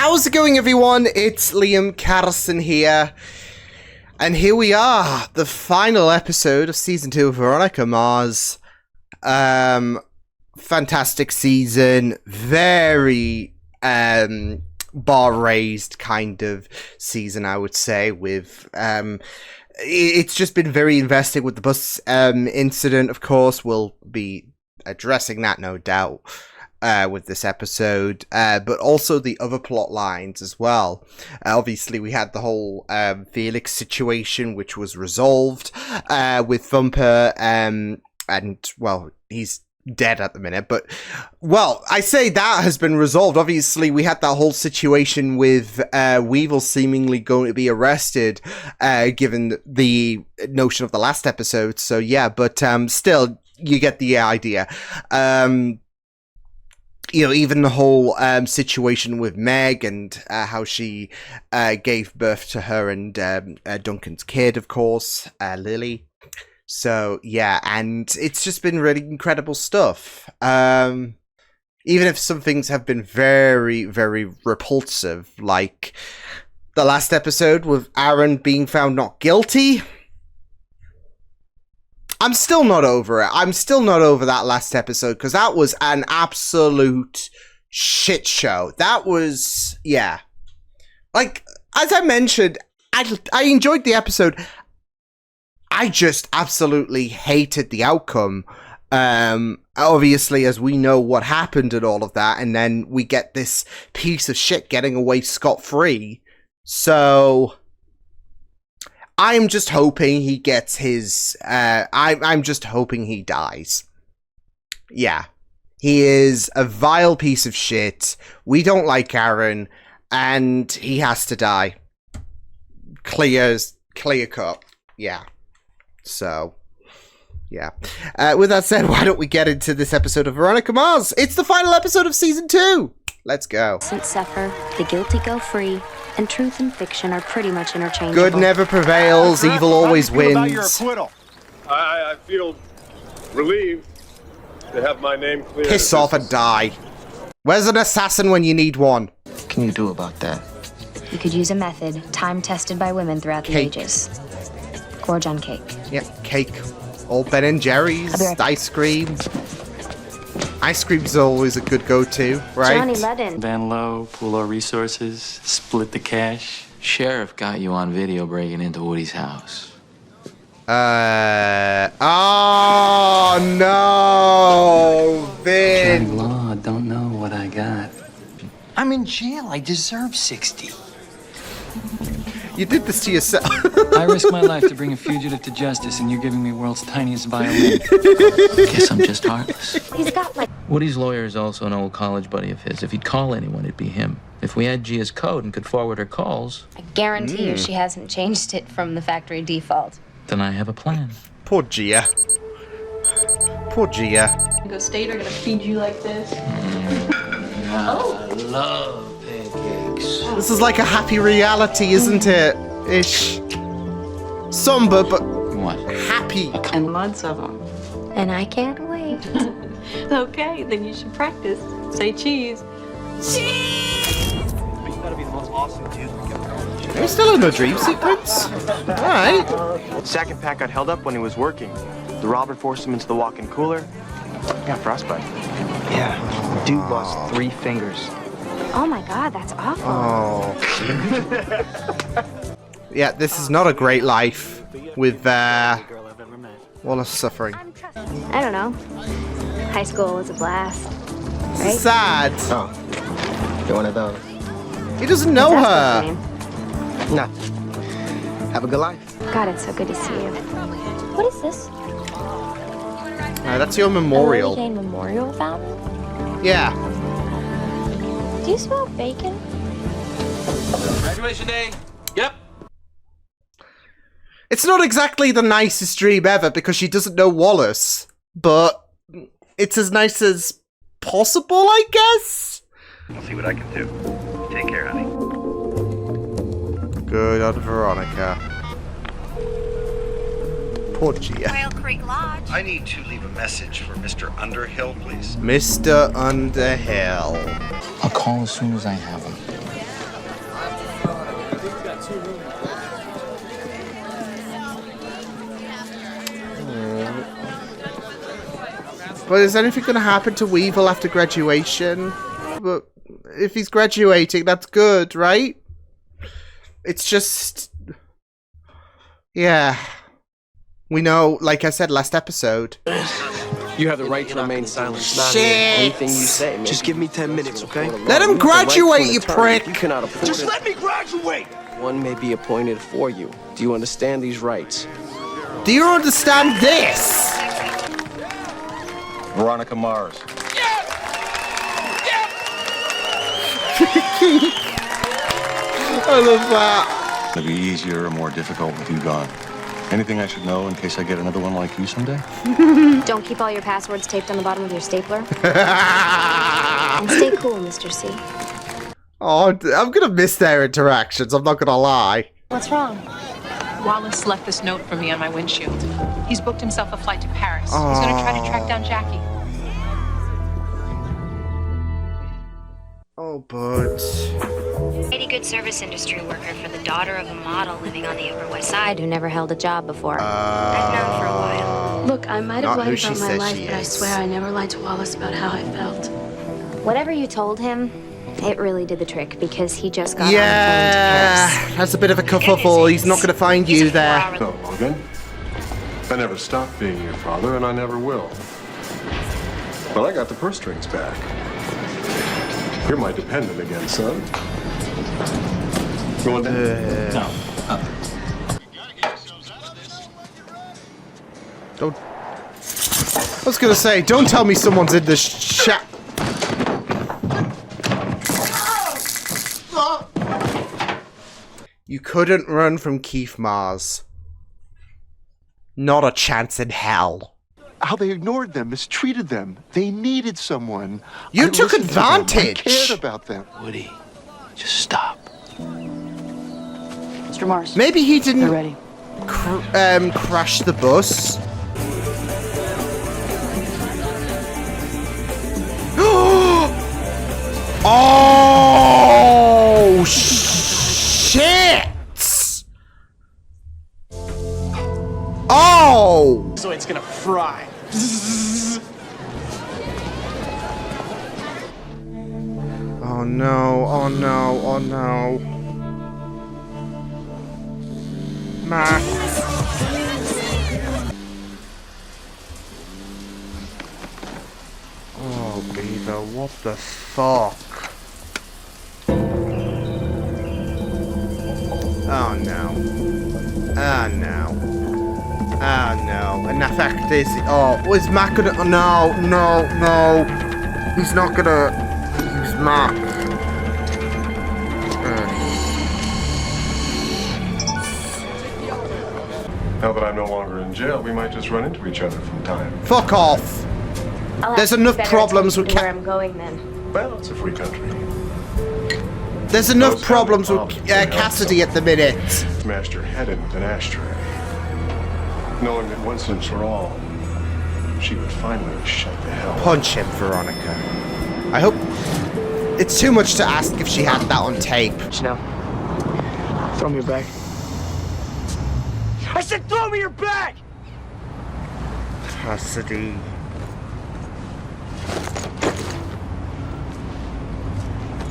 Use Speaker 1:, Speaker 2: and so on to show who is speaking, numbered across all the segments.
Speaker 1: How's it going, everyone? It's Liam Catterson here. And here we are, the final episode of Season 2 of Veronica Mars. Fantastic season. Very, bar-raised kind of season, I would say, with, it's just been very investing with the bus, incident, of course. We'll be addressing that, no doubt. With this episode, but also the other plot lines as well. Obviously, we had the whole Felix situation, which was resolved with Thumper, and, well, he's dead at the minute, but, well, I say that has been resolved. Obviously, we had that whole situation with Weevil seemingly going to be arrested, given the notion of the last episode, so yeah, but still, you get the idea. You know, even the whole situation with Meg and how she gave birth to her and Duncan's kid, of course, Lily. So, yeah, and it's just been really incredible stuff. Even if some things have been very, very repulsive, like the last episode with Aaron being found not guilty. I'm still not over it. I'm still not over that last episode, because that was an absolute shit show. That was, yeah. Like, as I mentioned, I enjoyed the episode. I just absolutely hated the outcome. Obviously, as we know what happened and all of that, and then we get this piece of shit getting away scot-free. So I'm just hoping he gets his, I'm just hoping he dies. Yeah. He is a vile piece of shit. We don't like Aaron, and he has to die. Clear cut. Yeah. So, yeah. With that said, why don't we get into this episode of Veronica Mars? It's the final episode of Season 2! Let's go.
Speaker 2: Since suffer, the guilty go free, and truth and fiction are pretty much interchangeable.
Speaker 1: Good never prevails, evil always
Speaker 3: How do you feel about
Speaker 1: wins.
Speaker 3: your acquittal? I feel relieved to have my name cleared.
Speaker 1: Piss off and die. Where's an assassin when you need one?
Speaker 4: What can you do about that?
Speaker 2: You could use a method time-tested by women throughout the
Speaker 1: Cake.
Speaker 2: ages. Gorge on cake.
Speaker 1: Yep, cake. Old Ben and Jerry's, ice cream. Ice cream's always a good go-to, right?
Speaker 2: Johnny Ludden.
Speaker 5: Van Low, pool our resources, split the cash.
Speaker 4: Sheriff got you on video breaking into Woody's house.
Speaker 1: Oh no,
Speaker 5: Johnny
Speaker 1: Vin.
Speaker 5: Law, don't know what I got.
Speaker 4: I'm in jail. I deserve 60.
Speaker 1: You did this to yourself.
Speaker 5: I risk my life to bring a fugitive to justice, and you're giving me world's tiniest violin.
Speaker 4: Guess I'm just heartless.
Speaker 2: He's got like...
Speaker 4: Woody's lawyer is also an old college buddy of his. If he'd call anyone, it'd be him. If we had Gia's code and could forward her calls,
Speaker 2: I guarantee you she hasn't changed it from the factory default.
Speaker 4: then I have a plan.
Speaker 1: Poor Gia. Poor Gia.
Speaker 6: Go state are gonna feed you like this.
Speaker 4: I love pancakes.
Speaker 1: This is like a happy reality, isn't it? Ish. Somber, but
Speaker 4: What?
Speaker 1: happy.
Speaker 6: And lots of them.
Speaker 2: And I can't wait.
Speaker 6: Okay, then you should practice. Say cheese.
Speaker 1: Are you still in the dream sequence? Alright.
Speaker 7: Second pack got held up when he was working. The robber forced him into the walk-in cooler. Got frostbite.
Speaker 8: Yeah, dude lost 3 fingers.
Speaker 2: Oh my god, that's awful.
Speaker 1: Oh. Yeah, this is not a great life with Wallace suffering.
Speaker 2: I don't know. High school was a blast.
Speaker 1: This
Speaker 2: Right?
Speaker 1: is sad.
Speaker 8: Oh, you're one of those.
Speaker 1: He doesn't know
Speaker 2: What's
Speaker 1: her.
Speaker 2: that supposed to
Speaker 8: Nothing. Have a good life.
Speaker 2: mean? God, it's so good to see you. What is this?
Speaker 1: That's your
Speaker 2: A Lily
Speaker 1: memorial.
Speaker 2: Jane memorial fountain?
Speaker 1: Yeah.
Speaker 2: Do you smell bacon?
Speaker 5: Graduation day. Yep.
Speaker 1: It's not exactly the nicest dream ever because she doesn't know Wallace, but it's as nice as possible, I guess?
Speaker 9: I'll see what I can do. Take care, honey.
Speaker 1: Good on Veronica. Poor Gia.
Speaker 10: Quail Creek Lodge.
Speaker 9: I need to leave a message for Mr. Underhill, please.
Speaker 1: Mr. Underhill.
Speaker 4: I'll call as soon as I have him.
Speaker 1: But is anything going to happen to Weevil after graduation? But if he's graduating, that's good, right? It's just... Yeah. We know, like I said last episode.
Speaker 10: You have the right to remain silent.
Speaker 1: Shit!
Speaker 7: Anything you say, man. Just give me 10 minutes, okay?
Speaker 1: Let him graduate, you prick!
Speaker 7: You cannot afford
Speaker 10: Just let me graduate!
Speaker 7: One may be appointed for you. Do you understand these rights?
Speaker 1: Do you understand this?
Speaker 3: Veronica Mars.
Speaker 1: I love that.
Speaker 3: It'll be easier or more difficult with you gone. Anything I should know in case I get another one like you someday?
Speaker 2: Don't keep all your passwords taped on the bottom of your stapler. And stay cool, Mr. C.
Speaker 1: Oh, I'm gonna miss their interactions, I'm not gonna lie.
Speaker 2: What's wrong?
Speaker 6: Wallace left this note for me on my windshield. He's booked himself a flight to Paris. He's gonna try to track down Jackie.
Speaker 1: Oh, but...
Speaker 2: 80 good service industry worker for the daughter of a model living on the Upper West Side who never held a job before. I've known for a while.
Speaker 11: Look, I might have
Speaker 1: Not who
Speaker 11: lied
Speaker 1: she
Speaker 11: about my
Speaker 1: says
Speaker 11: life,
Speaker 1: she
Speaker 11: but I
Speaker 1: is.
Speaker 11: swear I never lied to Wallace about how I felt.
Speaker 2: Whatever you told him, it really did the trick because he just got on
Speaker 1: Yeah,
Speaker 2: a plane to Paris.
Speaker 1: that's a bit of a kerfuffle. He's not gonna find you there.
Speaker 3: No, Logan. I never stopped being your father, and I never will. But I got the purse strings back. You're my dependent again, son. Going down?
Speaker 10: No.
Speaker 1: Don't... I was gonna say, don't tell me someone's in the chat. You couldn't run from Keith Mars. Not a chance in hell.
Speaker 12: How they ignored them, mistreated them. They needed someone.
Speaker 1: You
Speaker 12: I
Speaker 1: took
Speaker 12: listened to them. I
Speaker 1: advantage.
Speaker 12: cared about them.
Speaker 10: Woody, just stop.
Speaker 11: Mr. Mars,
Speaker 1: Maybe he
Speaker 11: you're
Speaker 1: didn't
Speaker 11: ready.
Speaker 1: crash the bus. Oh shit! Oh!
Speaker 10: So it's gonna fry.
Speaker 1: Oh no, oh no, oh no. Max. Oh, Beaver, what the fuck? Oh no. Oh no. Oh no. And the fact is, oh, is Mac gonna, no, no, no. He's not gonna use Mac.
Speaker 3: Now that I'm no longer in jail, we might just run into each other from time.
Speaker 1: Fuck off. There's enough problems with
Speaker 2: where I'm going then.
Speaker 3: Well, it's a free country.
Speaker 1: There's enough
Speaker 3: Those
Speaker 1: problems with
Speaker 3: family problems
Speaker 1: Cassidy at the minute.
Speaker 3: Smashed your head into an ashtray. Knowing that once and for all, she would finally shut the hell up.
Speaker 1: Punch him, Veronica. I hope... It's too much to ask if she had that on tape.
Speaker 7: Chanel, throw me your bag. I said throw me your bag!
Speaker 1: Cassidy.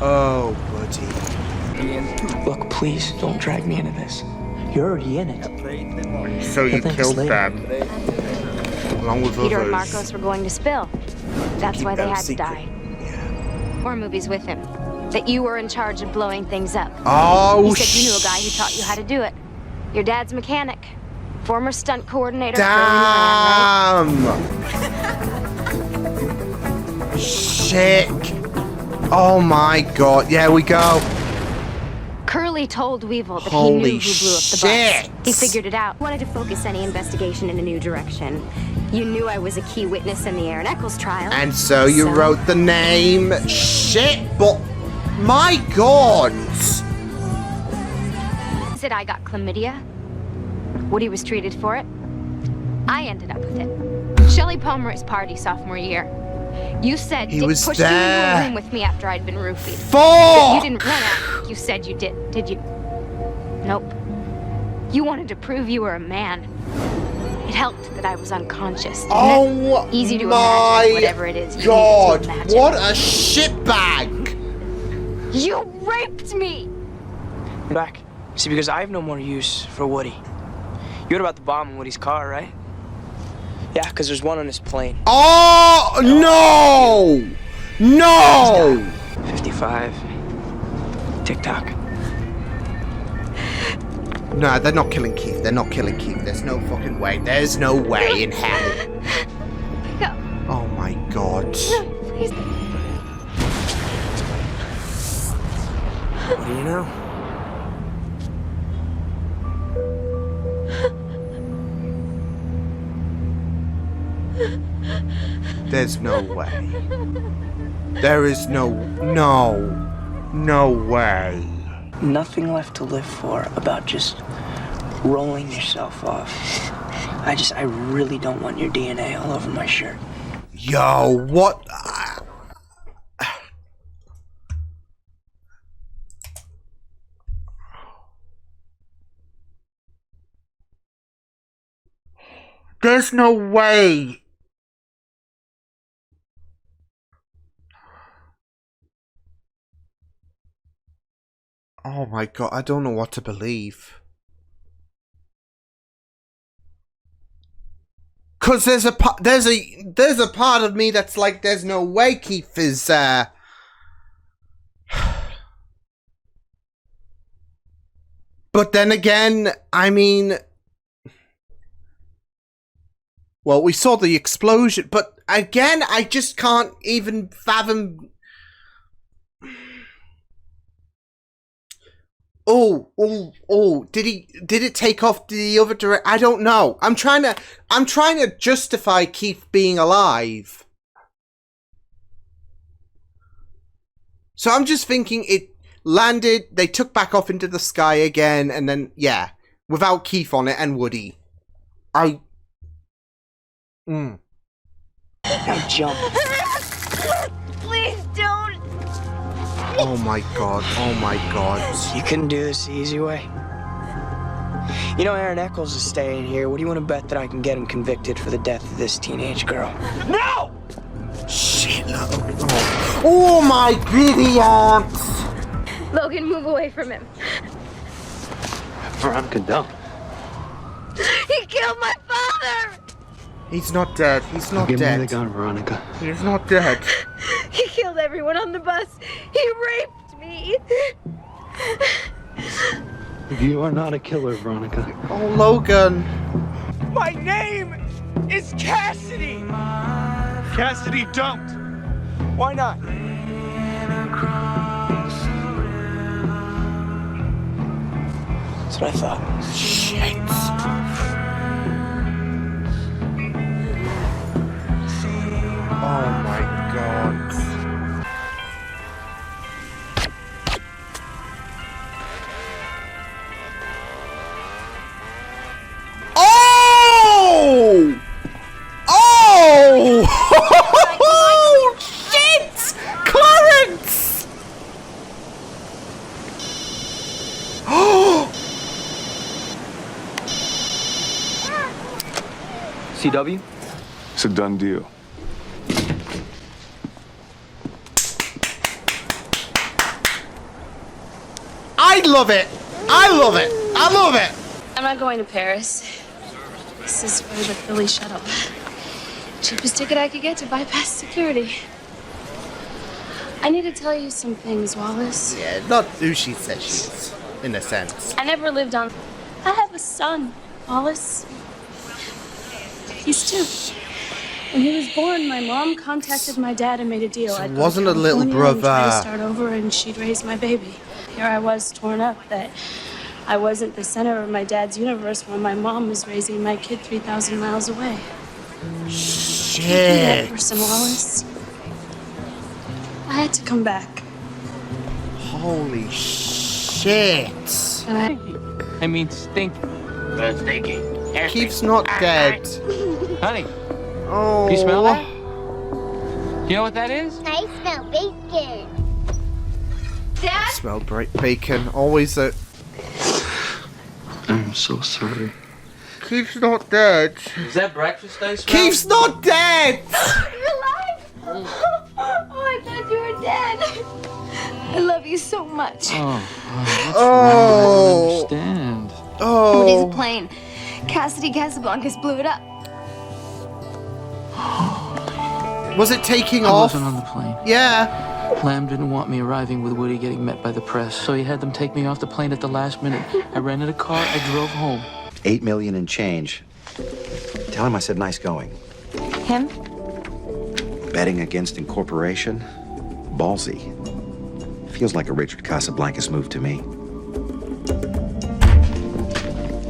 Speaker 1: Oh, buddy.
Speaker 10: Ian, look, please don't drag me into this. You're already in it.
Speaker 1: So you killed them. Along with
Speaker 2: Peter and
Speaker 1: others.
Speaker 2: Marcos were going to spill. That's
Speaker 1: Keep
Speaker 2: why they
Speaker 1: them
Speaker 2: had to
Speaker 1: secret.
Speaker 2: die. More movies with him. That you were in charge of blowing things up.
Speaker 1: Oh,
Speaker 2: You said you knew a guy who taught you how to do it. Your dad's mechanic. Former stunt coordinator.
Speaker 1: Damn! Shit! Oh my god, yeah, we go.
Speaker 2: Curly told Weevil that
Speaker 1: Holy
Speaker 2: he knew who blew up the
Speaker 1: shit.
Speaker 2: bus. He figured it out. Wanted to focus any investigation in a new direction. You knew I was a key witness in the Aaron Eccles trial.
Speaker 1: And so you wrote the name. Shit, but my god!
Speaker 2: Said I got chlamydia. Woody was treated for it. I ended up with it. Shelley Palmer's party sophomore year. You said
Speaker 1: He
Speaker 2: Dick
Speaker 1: was
Speaker 2: pushed you into
Speaker 1: there.
Speaker 2: a room with me after I'd been roofied.
Speaker 1: Fuck!
Speaker 2: You didn't run out like you said you did you? Nope. You wanted to prove you were a man. It helped that I was unconscious.
Speaker 1: Oh,
Speaker 2: easy to
Speaker 1: my
Speaker 2: imagine whatever it is you
Speaker 1: God!
Speaker 2: need to imagine.
Speaker 1: What a shitbag!
Speaker 2: You raped me!
Speaker 10: Back. See, because I have no more use for Woody. You heard about the bomb in Woody's car, right? Yeah, because there's one on his plane.
Speaker 1: Oh, no! No!
Speaker 10: 55. TikTok.
Speaker 1: No, they're not killing Keith. They're not killing Keith. There's no fucking way. There's no way in hell.
Speaker 2: No.
Speaker 1: Oh my God.
Speaker 2: No, please.
Speaker 10: What do you know?
Speaker 1: There's no way. There is no way.
Speaker 10: Nothing left to live for about just rolling yourself off. I really don't want your DNA all over my shirt.
Speaker 1: Yo, what? There's no way. Oh my God, I don't know what to believe. Cause there's a part of me that's like, there's no way Keith is But then again, I mean, well, we saw the explosion, but again, I just can't even fathom. Oh, did it take off the other direction? I don't know. I'm trying to justify Keith being alive. So I'm just thinking it landed, they took back off into the sky again, and then, yeah, without Keith on it and Woody.
Speaker 10: Now jump.
Speaker 2: Please don't.
Speaker 1: Oh my God, oh my God.
Speaker 10: You couldn't do this the easy way. You know Aaron Eccles is staying here. What do you want to bet that I can get him convicted for the death of this teenage girl? No!
Speaker 1: Shit, look. Oh my giddy aunts.
Speaker 2: Logan, move away from him.
Speaker 5: Veronica, don't.
Speaker 2: He killed my father!
Speaker 1: He's not dead. He's not
Speaker 5: Give
Speaker 1: dead.
Speaker 5: me the gun, Veronica.
Speaker 1: He's not dead.
Speaker 2: He killed everyone on the bus. He raped me.
Speaker 5: You are not a killer, Veronica.
Speaker 1: Oh, Logan.
Speaker 10: My name is Cassidy!
Speaker 12: Cassidy, don't!
Speaker 10: Why not? That's what I thought.
Speaker 1: Shit. Oh my God. Oh! Oh! Oh! Shit! Clarence! Oh!
Speaker 5: CW?
Speaker 3: It's a done deal.
Speaker 1: I love it! I love it! I love it!
Speaker 11: I'm not going to Paris. This is for the Philly shuttle. Cheapest ticket I could get to bypass security. I need to tell you some things, Wallace.
Speaker 1: Yeah, not who she says she is, in a sense.
Speaker 11: I never lived on... I have a son, Wallace. He's 2. When he was born, my mom contacted my dad and made a deal.
Speaker 1: So
Speaker 11: I'd
Speaker 1: it
Speaker 11: go
Speaker 1: wasn't
Speaker 11: to
Speaker 1: a little
Speaker 11: California and try to
Speaker 1: brother.
Speaker 11: start over, and she'd raise my baby. Here I was, torn up, that I wasn't the center of my dad's universe while my mom was raising my kid 3,000 miles away.
Speaker 1: Shit.
Speaker 11: That person, Wallace. I had to come back.
Speaker 1: Holy shit.
Speaker 11: And
Speaker 5: I mean, stink. Stinky.
Speaker 1: Keith's not dead.
Speaker 5: Honey,
Speaker 1: Oh.
Speaker 5: do you smell that? You know what that is?
Speaker 13: I smell bacon.
Speaker 2: Dad?
Speaker 1: Smell bacon. Always a...
Speaker 5: I'm so sorry.
Speaker 1: Keith's not dead.
Speaker 4: Is that breakfast ice?
Speaker 1: Keith's not dead!
Speaker 11: You're alive! Oh, I thought you were dead. I love you so much.
Speaker 5: What's wrong? I don't understand.
Speaker 11: Woody's plane. Cassidy Casablancas blew it up.
Speaker 1: Was it taking
Speaker 5: I
Speaker 1: off?
Speaker 5: wasn't on the plane.
Speaker 1: Yeah.
Speaker 5: Lamb didn't want me arriving with Woody getting met by the press, so he had them take me off the plane at the last minute. I rented a car, I drove home.
Speaker 9: 8 million and change. Tell him I said nice going.
Speaker 11: Him?
Speaker 9: Betting against incorporation? Ballsy. Feels like a Richard Casablancas move to me.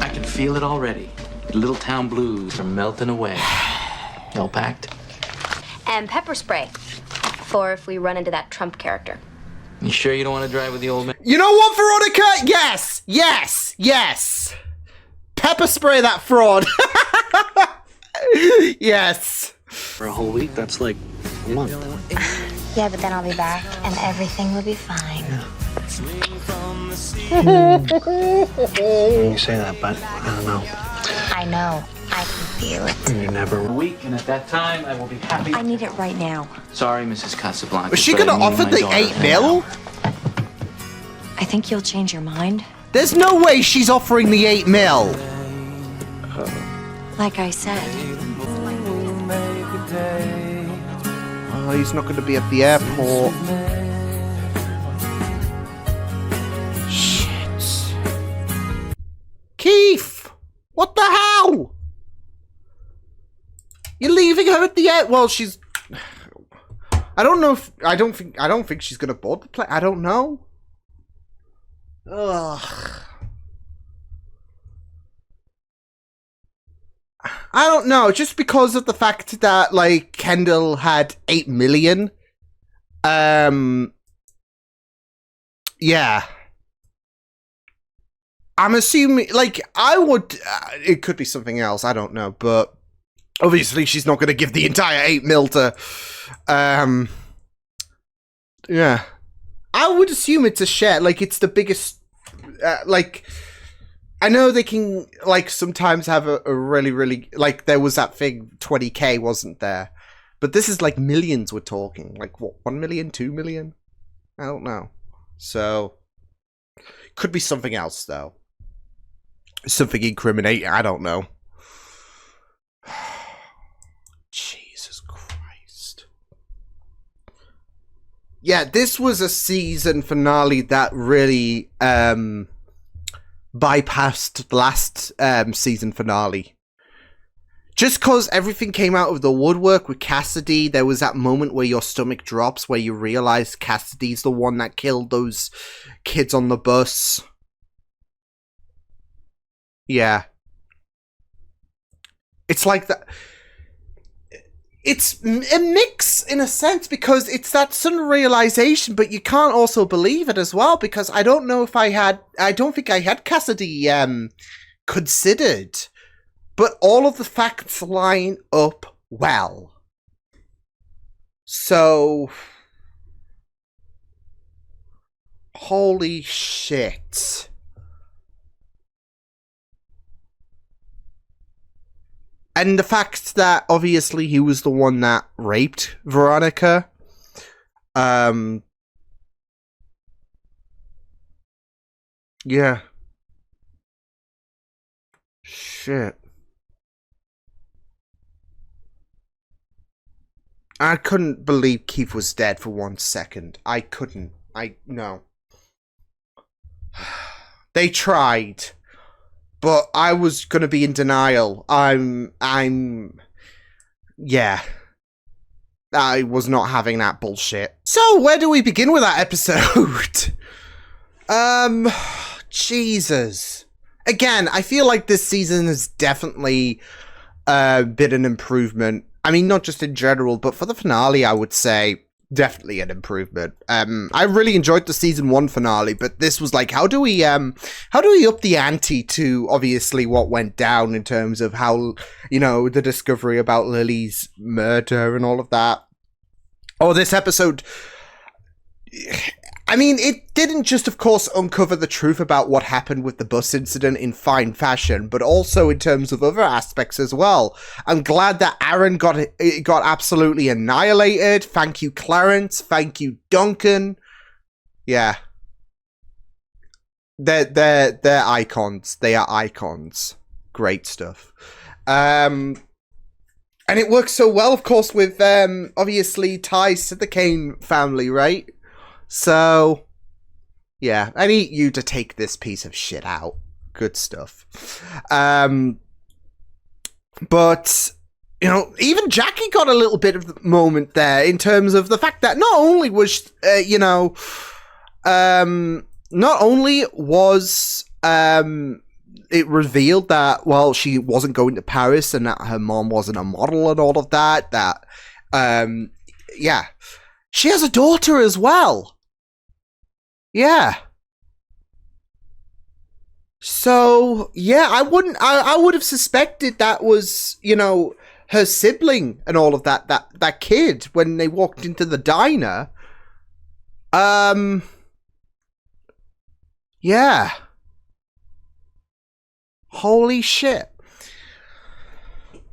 Speaker 4: I can feel it already. The little town blues are melting away. All packed?
Speaker 2: And pepper spray. For if we run into that Trump character.
Speaker 4: You sure you don't want to drive with the old man?
Speaker 1: You know what, Veronica? Yes! Yes! Yes! Pepper spray that fraud. Yes.
Speaker 8: For a whole week, that's like a month.
Speaker 11: Yeah, but then I'll be back and everything will be fine.
Speaker 8: You say that, but I don't know.
Speaker 11: I know. I can feel it.
Speaker 8: You never.
Speaker 4: A week, and at that time, I will be happy.
Speaker 11: I need it right now.
Speaker 4: Sorry, Mrs. Casablanca.
Speaker 1: Was she gonna offer the 8 mil?
Speaker 11: I think you'll change your mind.
Speaker 1: There's no way she's offering the 8 mil.
Speaker 11: Like I said.
Speaker 1: Oh, he's not going to be at the airport. Shit. Keith! What the hell? You're leaving her at the air. Well, she's. I don't know if. I don't think she's going to board the plane. I don't know. Ugh. I don't know, just because of the fact that, like, Kendall had 8 million. Yeah. I'm assuming, like, I would, it could be something else, I don't know, but obviously she's not going to give the entire 8 mil to, yeah. I would assume it's a share, like, it's the biggest, like, I know they can, like, sometimes have a really, really, like, there was that thing, 20k, wasn't there? But this is, like, millions we're talking. Like, what, 1 million, 2 million? I don't know. So, could be something else, though. Something incriminating, I don't know. Jesus Christ. Yeah, this was a season finale that really, bypassed the last season finale. Just because everything came out of the woodwork with Cassidy, there was that moment where your stomach drops, where you realize Cassidy's the one that killed those kids on the bus. Yeah. It's like that. It's a mix in a sense, because it's that sudden realization, but you can't also believe it as well, because I don't know if I don't think I had Cassidy considered, but all of the facts line up well. So, holy shit. And the fact that, obviously, he was the one that raped Veronica. Yeah. Shit. I couldn't believe Keith was dead for 1 second. I couldn't. No. They tried. But I was gonna be in denial. Yeah. I was not having that bullshit. So, where do we begin with that episode? Jesus. Again, I feel like this season has definitely been an improvement. I mean, not just in general, but for the finale, I would say definitely an improvement. I really enjoyed the season 1 finale, but this was like, how do we up the ante to obviously what went down in terms of how, you know, the discovery about Lily's murder and all of that. Oh, this episode, I mean, it didn't just, of course, uncover the truth about what happened with the bus incident in fine fashion, but also in terms of other aspects as well. I'm glad that Aaron got absolutely annihilated. Thank you, Clarence. Thank you, Duncan. Yeah. They're icons. They are icons. Great stuff. And it works so well, of course, with obviously ties to the Kane family, right? So, yeah, I need you to take this piece of shit out. Good stuff. But, you know, even Jackie got a little bit of the moment there in terms of the fact that not only was, not only was it revealed that, well, she wasn't going to Paris and that her mom wasn't a model and all of that, yeah, she has a daughter as well. Yeah. So, yeah, I would have suspected that was, you know, her sibling and all of that kid when they walked into the diner. Yeah. Holy shit.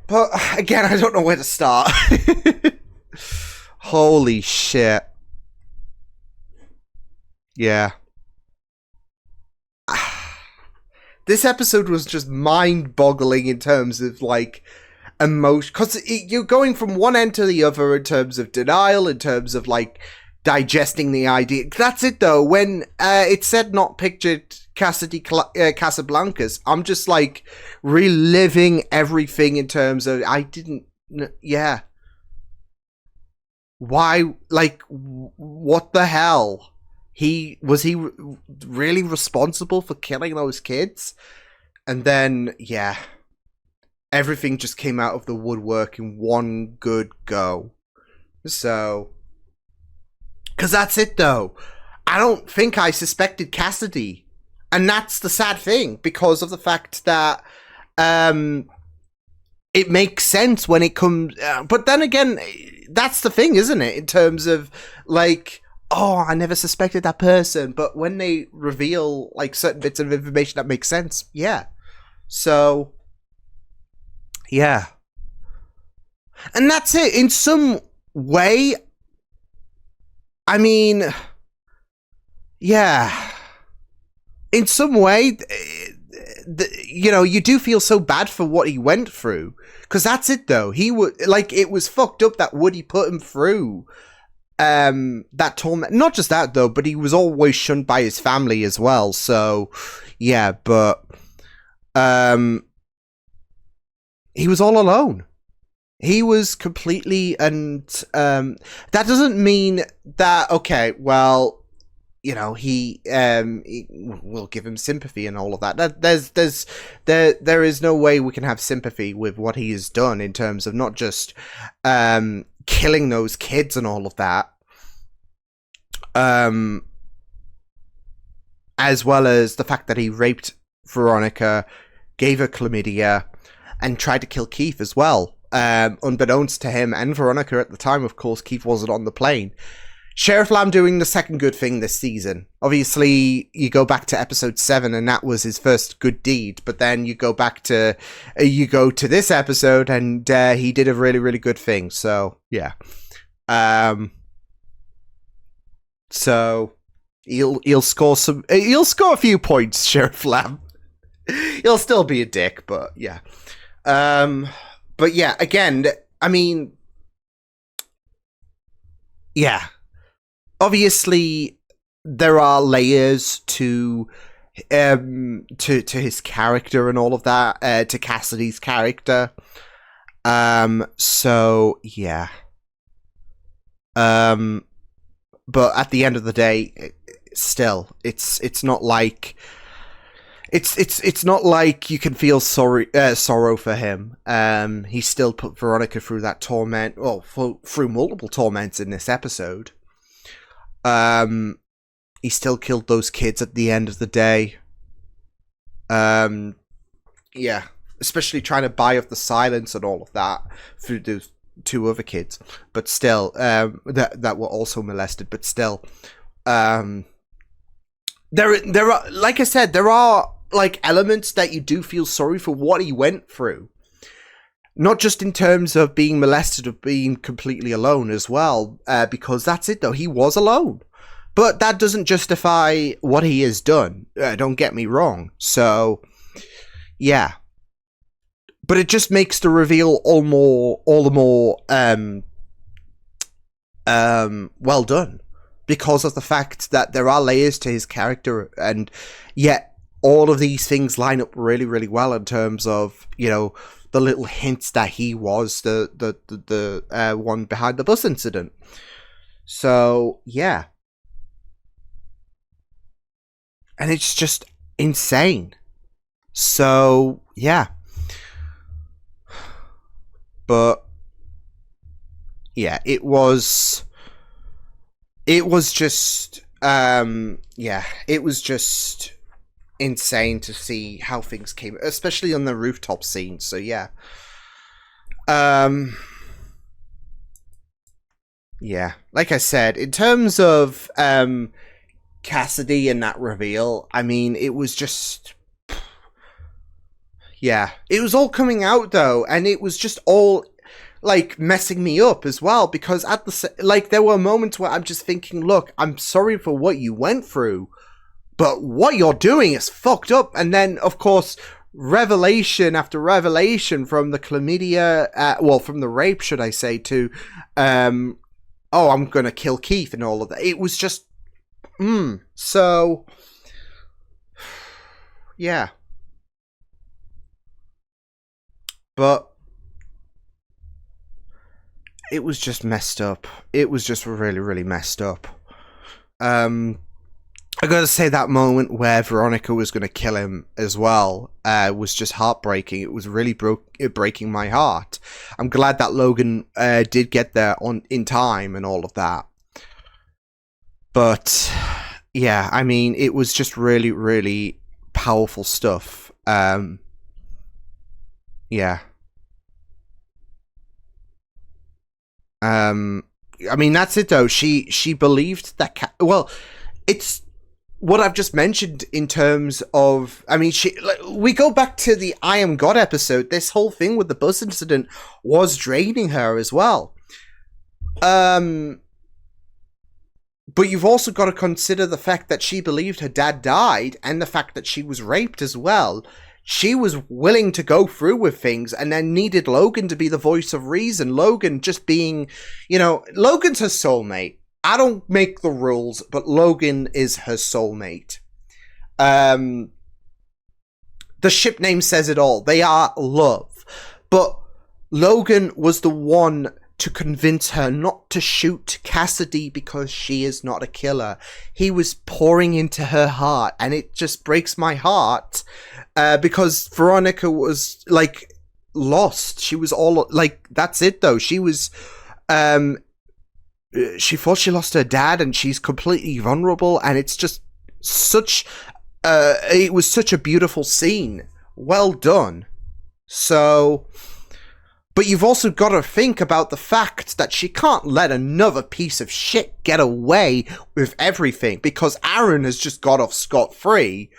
Speaker 1: But, again, I don't know where to start. Holy shit. Yeah. This episode was just mind-boggling in terms of, like, emotion. Because you're going from one end to the other in terms of denial, in terms of, like, digesting the idea. That's it, though. When it said not pictured Cassidy Casablancas, I'm just, like, reliving everything in terms of, yeah. Why, like, what the hell? Was he really responsible for killing those kids? And then, yeah, everything just came out of the woodwork in one good go. So, because that's it, though. I don't think I suspected Cassidy. And that's the sad thing, because of the fact that it makes sense when it comes... but then again, that's the thing, isn't it? In terms of, like... oh, I never suspected that person. But when they reveal, like, certain bits of information that makes sense, yeah. So, yeah. And that's it. In some way, I mean, yeah. In some way, you know, you do feel so bad for what he went through. Because that's it, though. It was fucked up that Woody put him through that torment. Not just that, though, but he was always shunned by his family as well. So, yeah, but he was all alone. He was completely, and that doesn't mean that, okay, well, you know, we'll give him sympathy and all of that. There is no way we can have sympathy with what he has done in terms of not just killing those kids and all of that, as well as the fact that he raped Veronica, gave her chlamydia, and tried to kill Keith as well. Unbeknownst to him and Veronica at the time, of course, Keith wasn't on the plane. Sheriff Lamb doing the second good thing this season. Obviously, you go back to episode 7, and that was his first good deed. But then you go to this episode, and he did a really, really good thing. So yeah, so he'll score a few points, Sheriff Lamb. He'll still be a dick, but yeah. But yeah, again, I mean, yeah. Obviously, there are layers to his character and all of that, to Cassidy's character. So yeah. But at the end of the day, still, it's not like it's not like you can feel sorrow for him. He still put Veronica through that torment, well, through multiple torments in this episode. He still killed those kids at the end of the day. Yeah, especially trying to buy off the silence and all of that through those 2 other kids, but still, that were also molested, but still, there are, like I said, there are like elements that you do feel sorry for what he went through. Not just in terms of being molested or being completely alone as well, because that's it though, he was alone. But that doesn't justify what he has done, don't get me wrong. So, yeah. But it just makes the reveal all the more well done. Because of the fact that there are layers to his character, and yet all of these things line up really, really well in terms of, you know, the little hints that he was the one behind the bus incident. So, yeah. And it's just insane. So, yeah. But, yeah, it was just, yeah, it was just insane to see how things came, especially on the rooftop scene. So, yeah. Yeah, like I said, in terms of, Cassidy and that reveal, I mean, it was just, yeah, it was all coming out though, and it was just all like messing me up as well, because at the like there were moments where I'm just thinking, look, I'm sorry for what you went through, but what you're doing is fucked up. And then of course revelation after revelation from the chlamydia, well, from the rape, should I say, to oh, I'm gonna kill Keith and all of that. It was just so, yeah. But it was just messed up. It was just really, really messed up. I gotta say that moment where Veronica was gonna kill him as well was just heartbreaking. It was really breaking my heart. I'm glad that Logan did get there in time and all of that. But yeah, I mean, it was just really, really powerful stuff. Yeah. I mean, that's it though. She believed that well, it's what I've just mentioned in terms of, I mean, we go back to the I Am God episode. This whole thing with the bus incident was draining her as well. But you've also got to consider the fact that she believed her dad died, and the fact that she was raped as well. She was willing to go through with things, and then needed Logan to be the voice of reason. Logan just being, you know, Logan's her soulmate. I don't make the rules, but Logan is her soulmate. The ship name says it all. They are love. But Logan was the one to convince her not to shoot Cassidy because she is not a killer. He was pouring into her heart, and it just breaks my heart because Veronica was like lost. She was all like, that's it though. She was, she thought she lost her dad, and she's completely vulnerable, and it's just such, it was such a beautiful scene. Well done. So, but you've also got to think about the fact that she can't let another piece of shit get away with everything, because Aaron has just got off scot-free.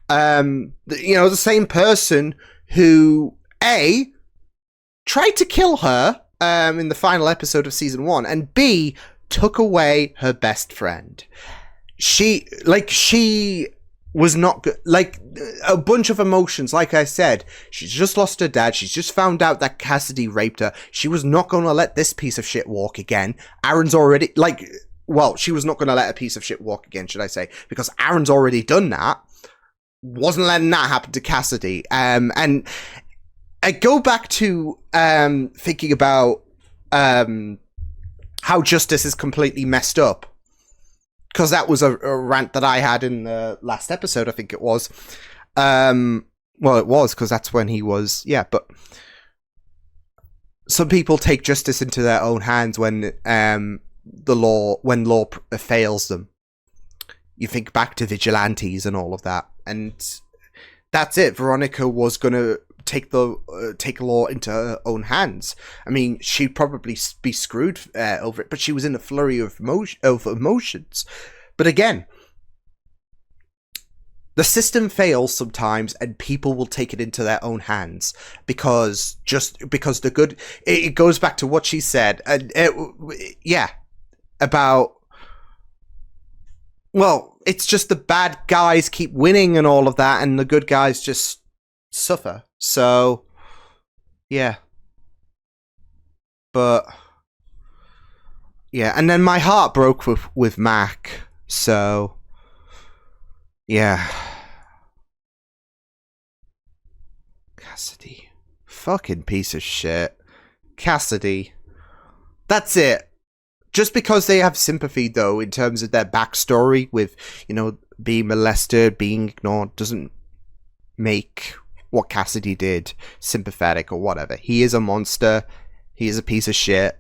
Speaker 1: You know, the same person who, A, tried to kill her in the final episode of season 1, and B, took away her best friend. She was not good. Like, a bunch of emotions. Like I said, she's just lost her dad. She's just found out that Cassidy raped her. She was not going to let this piece of shit walk again. Aaron's already, like, well, she was not going to let a piece of shit walk again, should I say, because Aaron's already done that. Wasn't letting that happen to Cassidy. And I go back to thinking about how justice is completely messed up. Because that was a rant that I had in the last episode, I think it was. Well, it was, because that's when he was... Yeah, but... Some people take justice into their own hands when law fails them. You think back to vigilantes and all of that. And that's it. Veronica was going to take law into her own hands. I mean, she'd probably be screwed over it, but she was in a flurry of emotions. But again, the system fails sometimes, and people will take it into their own hands because the good. It goes back to what she said, and about. Well, it's just the bad guys keep winning and all of that, and the good guys just suffer. So, yeah. But yeah, and then my heart broke with Mac. So. Yeah. Cassidy. Fucking piece of shit. Cassidy. That's it. Just because they have sympathy, though, in terms of their backstory with, being molested, being ignored, doesn't make what Cassidy did sympathetic or whatever. He is a monster. He is a piece of shit.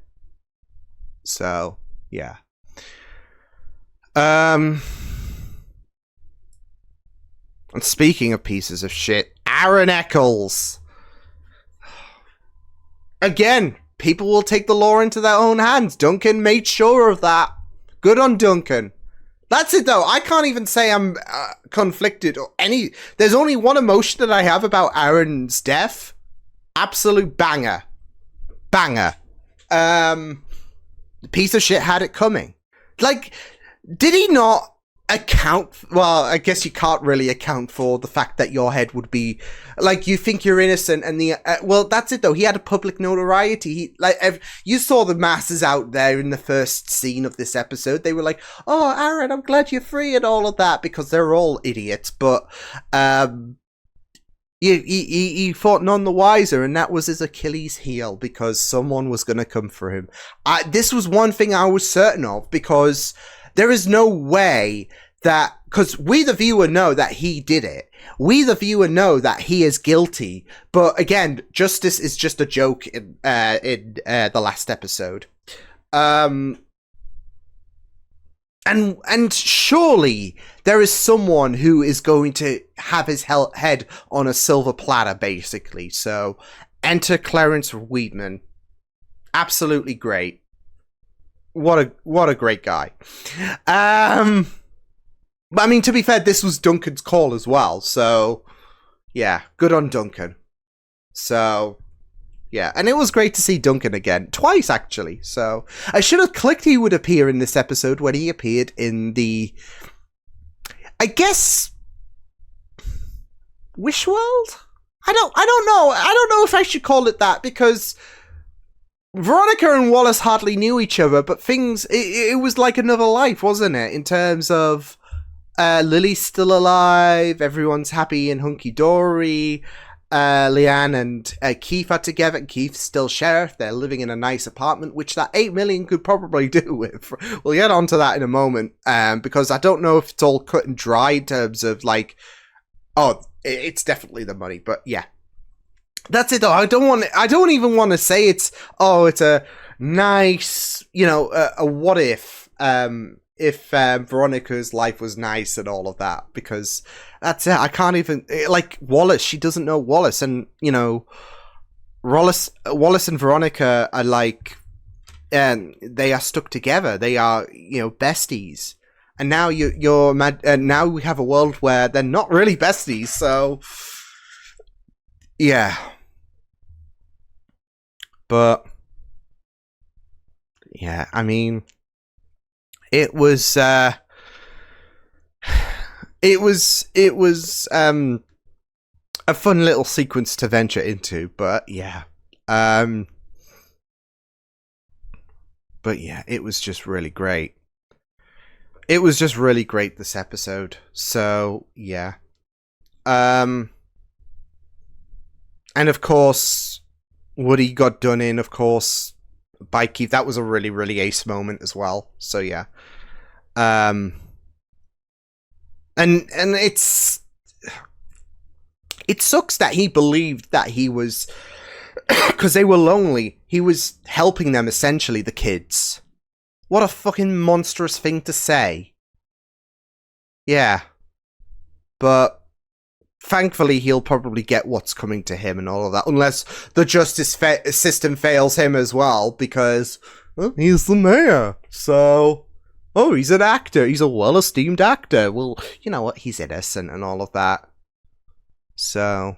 Speaker 1: So, yeah. And speaking of pieces of shit, Aaron Eccles. Again, people will take the law into their own hands. Duncan made sure of that. Good on Duncan. That's it, though. I can't even say I'm conflicted or any. There's only one emotion that I have about Aaron's death. Absolute banger. Banger. The piece of shit had it coming. Like, did he not account? Well, I guess you can't really account for the fact that your head would be like, you think you're innocent, and well, that's it though. He had a public notoriety. You saw the masses out there in the first scene of this episode. They were like, "Oh, Aaron, I'm glad you're free," and all of that, because they're all idiots. But he fought none the wiser, and that was his Achilles heel, because someone was going to come for him. This was one thing I was certain of, because there is no way that, because we the viewer know that he did it. We the viewer know that he is guilty. But again, justice is just a joke in the last episode. And surely there is someone who is going to have his head on a silver platter, basically. So enter Clarence Weedman. Absolutely great. What a great guy. But I mean, to be fair, this was Duncan's call as well. So yeah, good on Duncan. So yeah, and it was great to see Duncan again. Twice, actually. So I should have clicked he would appear in this episode when he appeared in the, I guess, Wish World? I don't know. I don't know if I should call it that, because Veronica and Wallace hardly knew each other, but it was like another life, wasn't it? In terms of Lily's still alive, everyone's happy and hunky-dory, Leanne and Keith are together, and Keith's still sheriff, they're living in a nice apartment, which that 8 million could probably do with. We'll get onto that in a moment, because I don't know if it's all cut and dry in terms of, like, oh, it's definitely the money, but yeah. That's it though. I don't even want to say it's a nice, a what if Veronica's life was nice and all of that, because that's it. I can't even, like, Wallace, she doesn't know Wallace, and Wallace and Veronica are like, they are stuck together. They are, besties. And now you're mad, and now we have a world where they're not really besties, so yeah. But yeah, I mean, it was a fun little sequence to venture into, but yeah. But yeah, it was just really great. It was just really great, this episode. So yeah. And of course, Woody got done in, of course, by Keith. That was a really, really ace moment as well. So yeah. And it sucks that he believed that he was, because they were lonely, he was helping them, essentially, the kids. What a fucking monstrous thing to say. Yeah. But thankfully, he'll probably get what's coming to him and all of that, unless the justice system fails him as well, because he's the mayor. So oh, he's an actor. He's a well-esteemed actor. Well, you know what? He's innocent and all of that. So,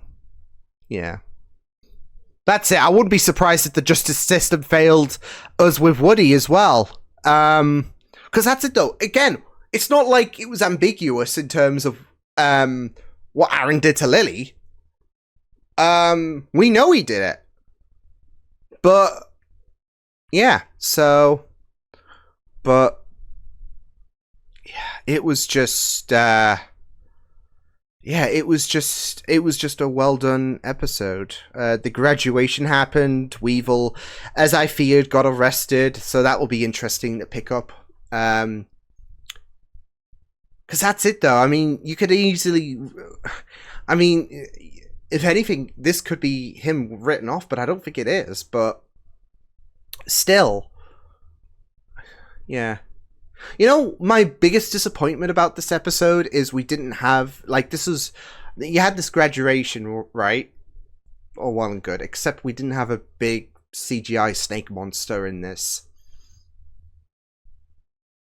Speaker 1: yeah. That's it. I wouldn't be surprised if the justice system failed us with Woody as well. Because that's it, though. Again, it's not like it was ambiguous in terms of what Aaron did to Lily. We know he did it. But, yeah, so... But, yeah, it was just... Yeah, it was just a well done episode. The graduation happened. Weevil, as I feared, got arrested, so that will be interesting to pick up. Because that's it, though. I mean, you could easily... I mean, if anything, this could be him written off, but I don't think it is. But still, yeah. You know, my biggest disappointment about this episode is we didn't have, like, you had this graduation, right? All well and good, except we didn't have a big CGI snake monster in this.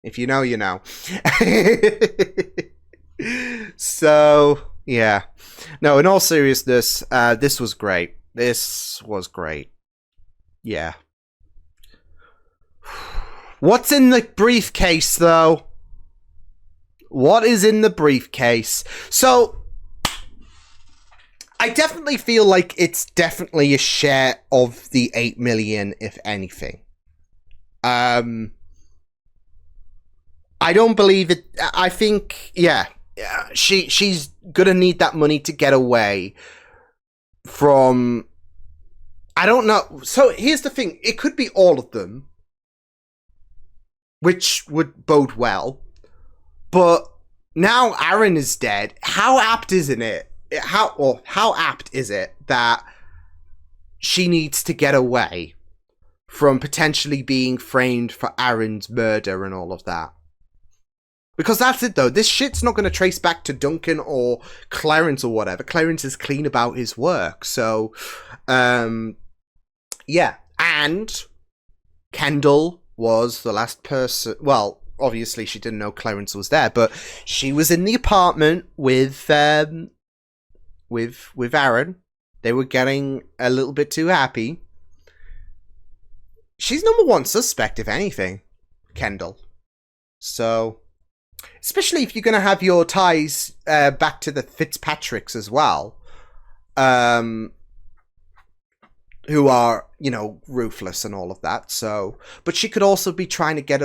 Speaker 1: If you know, you know. So, yeah. No, in all seriousness, this was great. This was great. Yeah. What's in the briefcase, though? What is in the briefcase? So, I definitely feel like it's definitely a share of the 8 million, if anything. I don't believe it. I think, yeah, she's gonna need that money to get away from... I don't know. So, here's the thing. It could be all of them, which would bode well. But now Aaron is dead. How apt isn't it? How apt is it that she needs to get away from potentially being framed for Aaron's murder and all of that? Because that's it, though. This shit's not going to trace back to Duncan or Clarence or whatever. Clarence is clean about his work. So, yeah. And Kendall was the last person... Well, obviously she didn't know Clarence was there, but she was in the apartment with Aaron. They were getting a little bit too happy. She's number one suspect, if anything, Kendall. So, especially if you're going to have your ties back to the Fitzpatricks as well. Who are, you know, ruthless and all of that. So, but she could also be trying to get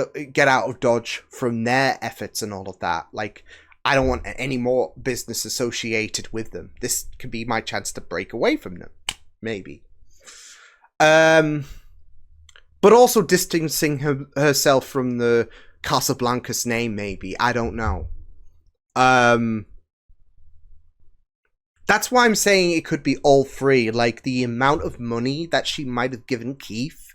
Speaker 1: out of Dodge from their efforts and all of that. Like, I don't want any more business associated with them. This could be my chance to break away from them, maybe. But also distancing herself from the Casablancas name, maybe. I don't know. That's why I'm saying it could be all three. Like, the amount of money that she might have given Keith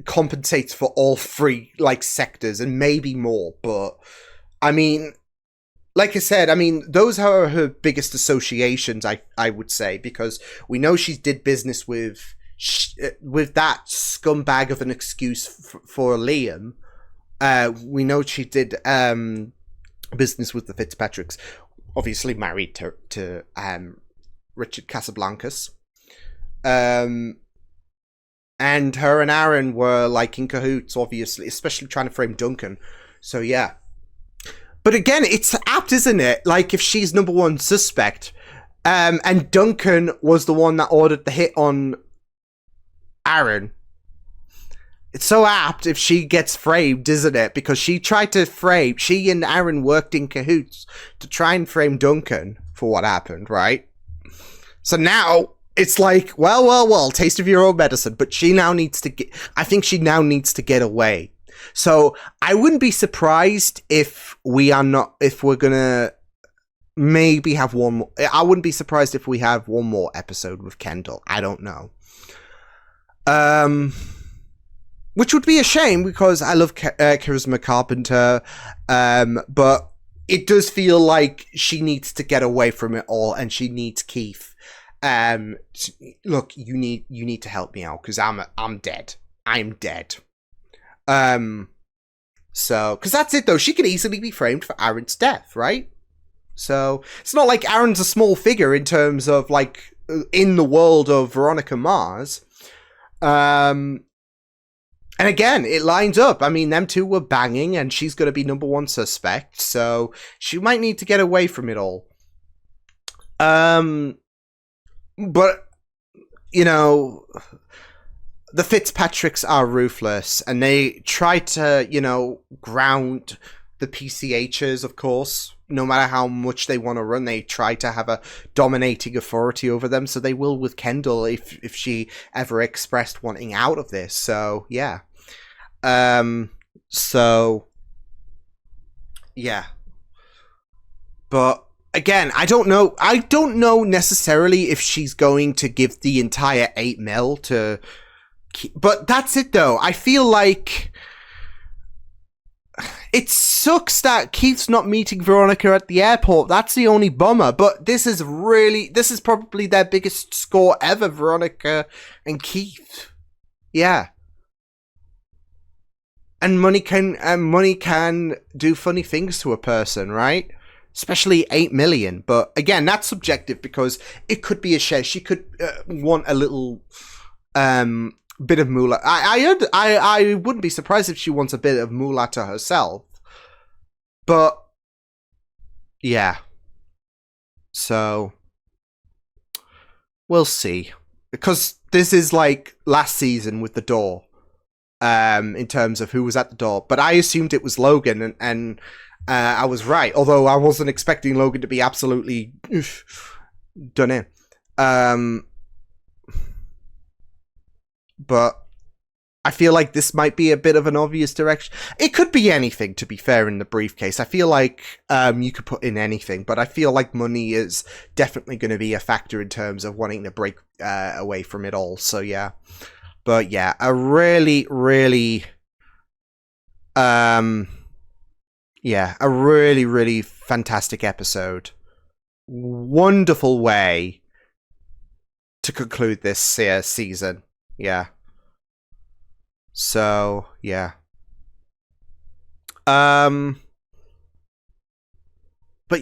Speaker 1: compensates for all three, like, sectors, and maybe more. But, I mean, like I said, I mean, those are her biggest associations, I would say, because we know she did business with that scumbag of an excuse for Liam. We know she did business with the Fitzpatricks. Obviously married to Richard Casablancas. And her and Aaron were, like, in cahoots, obviously, especially trying to frame Duncan. So, yeah. But again, it's apt, isn't it? Like, if she's number one suspect, and Duncan was the one that ordered the hit on Aaron, it's so apt if she gets framed, isn't it? Because she and Aaron worked in cahoots to try and frame Duncan for what happened, right? So now, it's like, well, taste of your own medicine. But she now needs to I think she now needs to get away. So, I wouldn't be surprised if we're gonna maybe have one more. I wouldn't be surprised if we have one more episode with Kendall. I don't know. Which would be a shame, because I love Charisma Carpenter, but it does feel like she needs to get away from it all, and she needs Keith. Look, you need to help me out, because I'm dead. I'm dead. So, because that's it though. She could easily be framed for Aaron's death, right? So, it's not like Aaron's a small figure in terms of, like, in the world of Veronica Mars. And again, it lines up. I mean, them two were banging, and she's going to be number one suspect, so she might need to get away from it all. But, you know, the Fitzpatricks are ruthless, and they try to, you know, ground the PCHs, of course. No matter how much they want to run, they try to have a dominating authority over them, so they will with Kendall if she ever expressed wanting out of this. So, yeah. So, yeah. But, again, I don't know necessarily if she's going to give the entire 8 mil to... But that's it, though. I feel like... It sucks that Keith's not meeting Veronica at the airport. That's the only bummer. But this is probably their biggest score ever, Veronica and Keith. Yeah. And money can do funny things to a person, right? Especially 8 million. But again, that's subjective because it could be a share. She could want a little bit of moolah. I wouldn't be surprised if she wants a bit of moolah to herself. But yeah. So we'll see. Because this is like last season with the door. In terms of who was at the door. But I assumed it was Logan, and I was right. Although I wasn't expecting Logan to be absolutely done in. But I feel like this might be a bit of an obvious direction. It could be anything, to be fair, in the briefcase. I feel like you could put in anything, but I feel like money is definitely going to be a factor in terms of wanting to break away from it all. So, yeah. But, yeah, a really, really... yeah, a really, really fantastic episode. Wonderful way to conclude this season. Yeah. So, yeah. But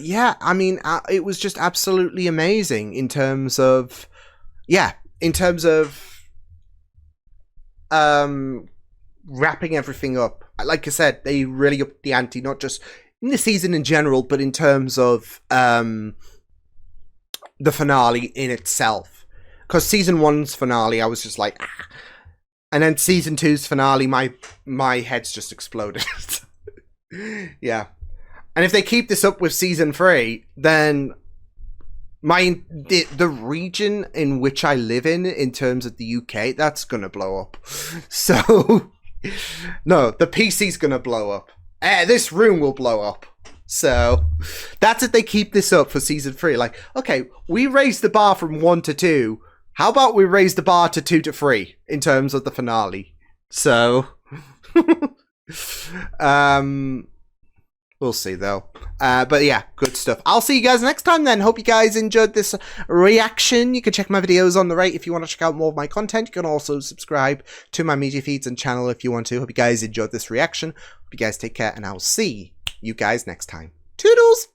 Speaker 1: yeah, I mean, it was just absolutely amazing in terms of, wrapping everything up. Like I said, they really upped the ante, not just in the season in general, but in terms of, the finale in itself. Because season 1's finale, I was just like, ah. And then season 2's finale, my head's just exploded. Yeah. And if they keep this up with season 3, then the region in which I live in terms of the UK, that's gonna blow up. So, no, the PC's gonna blow up. This room will blow up. So, that's if they keep this up for season 3. Like, okay, we raised the bar from 1 to 2. How about we raise the bar to 2 to 3 in terms of the finale? So, we'll see though. But yeah, good stuff. I'll see you guys next time then. Hope you guys enjoyed this reaction. You can check my videos on the right if you want to check out more of my content. You can also subscribe to my media feeds and channel if you want to. Hope you guys enjoyed this reaction. Hope you guys take care, and I'll see you guys next time. Toodles!